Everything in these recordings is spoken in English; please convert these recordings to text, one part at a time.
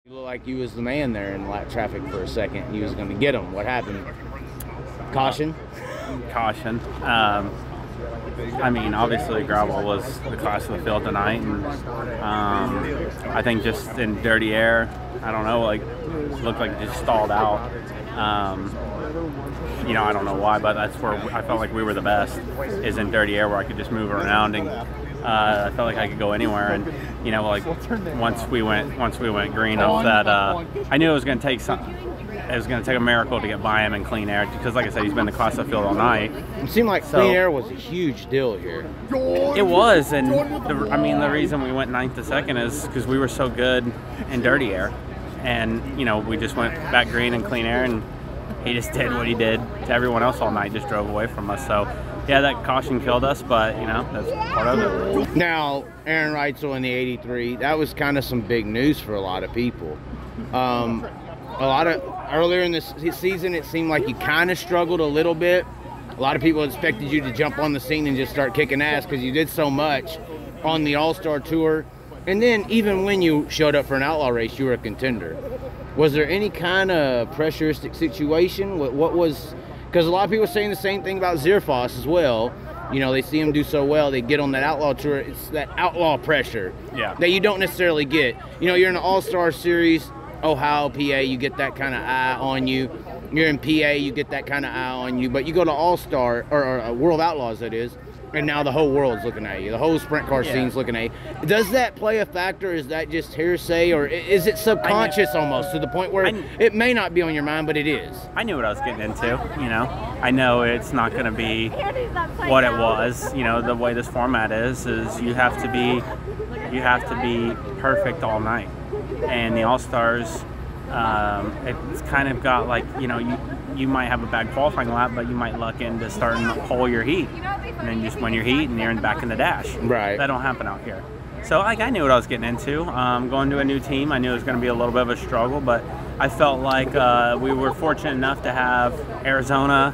You looked like you was the man there in lap traffic for a second. You was going to get him. What happened? Caution? Caution. I mean, obviously gravel was the class of the field tonight, and I think just in dirty air, I don't know, like it looked like it just stalled out. You know, I don't know why, but that's where I felt like we were the best, is in dirty air where I could just move around, and I felt like I could go anywhere. And you know, like once we went green off that, I knew it was going to take something. It was going to take a miracle to get by him in clean air, because like I said, he's been the class of the field all night. It seemed like clean air was a huge deal here. It was, and I mean, the reason we went 9th to 2nd is because we were so good in dirty air. And, you know, we just went back green and clean air, and he just did what he did to everyone else all night, just drove away from us. So, yeah, that caution killed us, but, you know, that's part of it. Now, Aaron Reutzel in the 83, that was kind of some big news for a lot of people. Earlier in this season, it seemed like you kind of struggled a little bit. A lot of people expected you to jump on the scene and just start kicking ass because you did so much on the All-Star Tour. And then even when you showed up for an outlaw race, you were a contender. Was there any kind of pressuristic situation? What was, because a lot of people are saying the same thing about Zierfoss as well. You know, they see him do so well, they get on that outlaw tour. It's that outlaw pressure that you don't necessarily get. You know, you're in an All-Star Series, Ohio, PA, you get that kind of eye on you. You're in PA, you get that kind of eye on you. But you go to All-Star, or World Outlaws, that is, and now the whole world's looking at you. The whole sprint car scene's looking at you. Does that play a factor? Is that just hearsay, or is it subconscious almost to the point where it may not be on your mind, but it is? I knew what I was getting into, you know. I know it's not going to be what it was. You know, the way this format is you have to be perfect all night. And the All-Stars, it's kind of got like, you know, you might have a bad qualifying lap, but you might luck into starting to pull your heat, and then you just win your heat and you're back in the dash. Right. That don't happen out here. So like, I knew what I was getting into. Going to a new team, I knew it was going to be a little bit of a struggle, but I felt like we were fortunate enough to have Arizona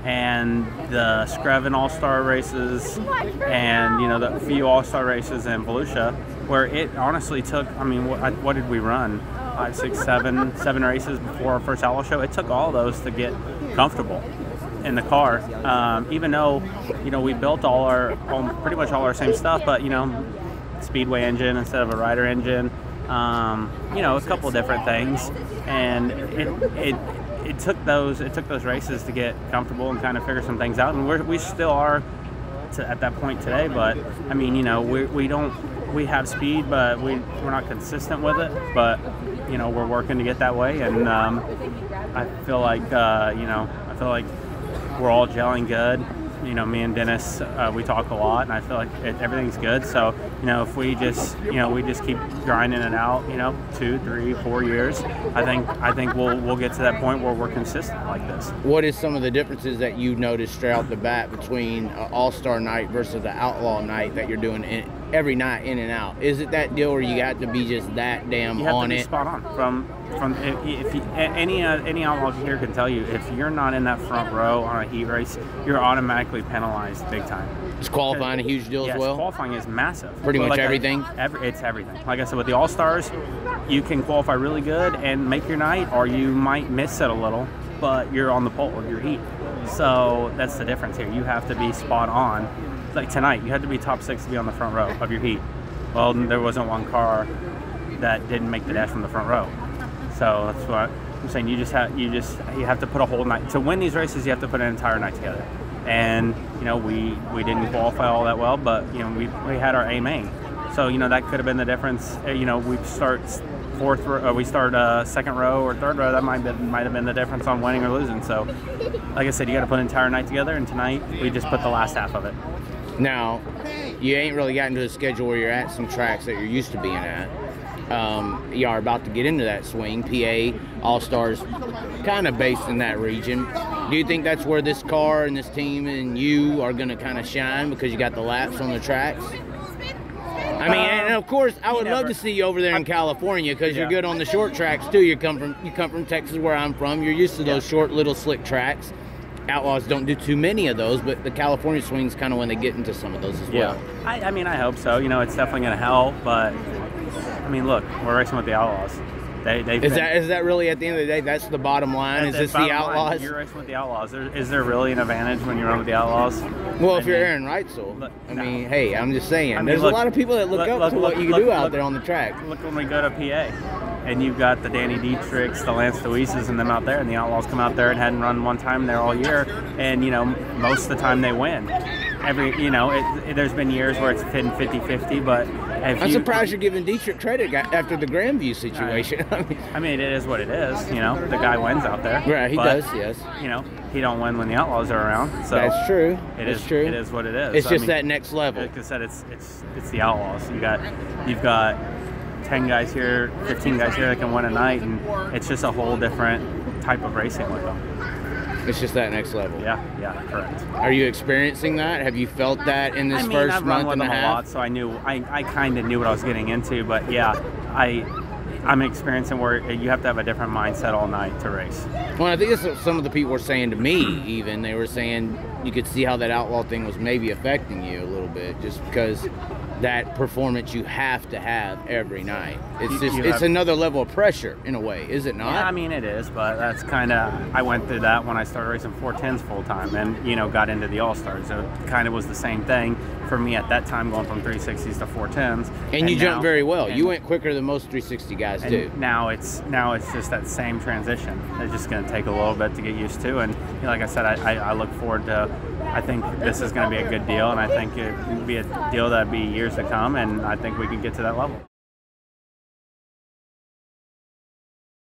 and the Screven All-Star races, and you know, the few All-Star races in Volusia, where it honestly took, I mean, what did we run? 5, 6, 7 races before our first outlaw show. It took all those to get comfortable in the car. Even though, you know, we built pretty much all our same stuff, but you know, Speedway engine instead of a Ryder engine. You know, a couple of different things, and it took those races to get comfortable and kind of figure some things out, and we still are at that point today. But I mean, you know, we have speed, but we're not consistent with it. But you know, we're working to get that way, and I feel like we're all gelling good. You know, me and Dennis, we talk a lot, and I feel like everything's good. So, you know, if we just keep grinding it out, you know, 2, 3, 4 years, I think we'll get to that point where we're consistent like this. What is some of the differences that you noticed straight out the bat between All-Star night versus the Outlaw night that you're doing every night in and out? Is it that deal where you got to be just that damn you have on to be it? Spot on. If any outlaw here can tell you, if you're not in that front row on a heat race, you're automatically penalized big time. Is qualifying a huge deal as well? Qualifying is massive. Pretty much everything? It's everything. Like I said, with the All-Stars, you can qualify really good and make your night, or you might miss it a little, but you're on the pole of your heat. So that's the difference here. You have to be spot on. Like tonight, you had to be top 6 to be on the front row of your heat. Well, there wasn't one car that didn't make the dash from the front row. So that's what I'm saying. You have to put a whole night to win these races. You have to put an entire night together. And you know, we didn't qualify all that well, but you know, we had our A main. So you know, that could have been the difference. You know, we start second row or third row. That might have been the difference on winning or losing. So, like I said, you got to put an entire night together. And tonight we just put the last half of it. Now, you ain't really gotten to a schedule where you're at some tracks that you're used to being at. You are about to get into that swing. PA, All-Stars, kind of based in that region. Do you think that's where this car and this team and you are going to kind of shine because you got the laps on the tracks? I mean, and of course, I would love to see you over there in California because you're good on the short tracks too. You come from Texas, where I'm from. You're used to those short, little, slick tracks. Outlaws don't do too many of those, but the California swing's kind of when they get into some of those as well. I mean, I hope so. You know, it's definitely going to help, but I mean, look, we're racing with the Outlaws. Is that really at the end of the day? That's the bottom line. Is this the Outlaws? You're racing with the Outlaws. Is there really an advantage when you run with the Outlaws? Well, if you're Aaron Reutzel, I mean, hey, I'm just saying. There's a lot of people that look up to what you can do out there on the track. Look when we go to PA, and you've got the Danny Dietrichs, the Lance Deweeses, and them out there, and the Outlaws come out there and hadn't run one time there all year, and most of the time they win. There's been years where it's been 50-50, but I'm surprised you're giving Dietrich credit after the Grandview situation. I mean, it is what it is. The guy wins out there. Right, he does. Yes. He don't win when the Outlaws are around. So that's true. It's true. It is what it is. It's just that next level. Like I said, it's the Outlaws. You've got 10 guys here, 15 guys here that can win a night, and it's just a whole different type of racing with them. It's just that next level. Yeah, correct. Are you experiencing that? Have you felt that in this first month and a half? I've run with them a lot, so I kind of knew what I was getting into. But yeah, I'm experiencing where you have to have a different mindset all night to race. Well, I think that's what some of the people were saying to me. Even they were saying you could see how that Outlaw thing was maybe affecting you a little bit, just because that performance you have to have every night. It's another level of pressure in a way, is it not? Yeah, I mean it is, but that's kind of, I went through that when I started racing 410s full time and got into the All-Stars. So it kind of was the same thing for me at that time, going from 360s to 410s. And you jumped very well. You went quicker than most 360 guys do. Now it's just that same transition. It's just going to take a little bit to get used to. And like I said, I look forward to. I think this is going to be a good deal, and I think it will be a deal that'll be years to come, and I think we can get to that level.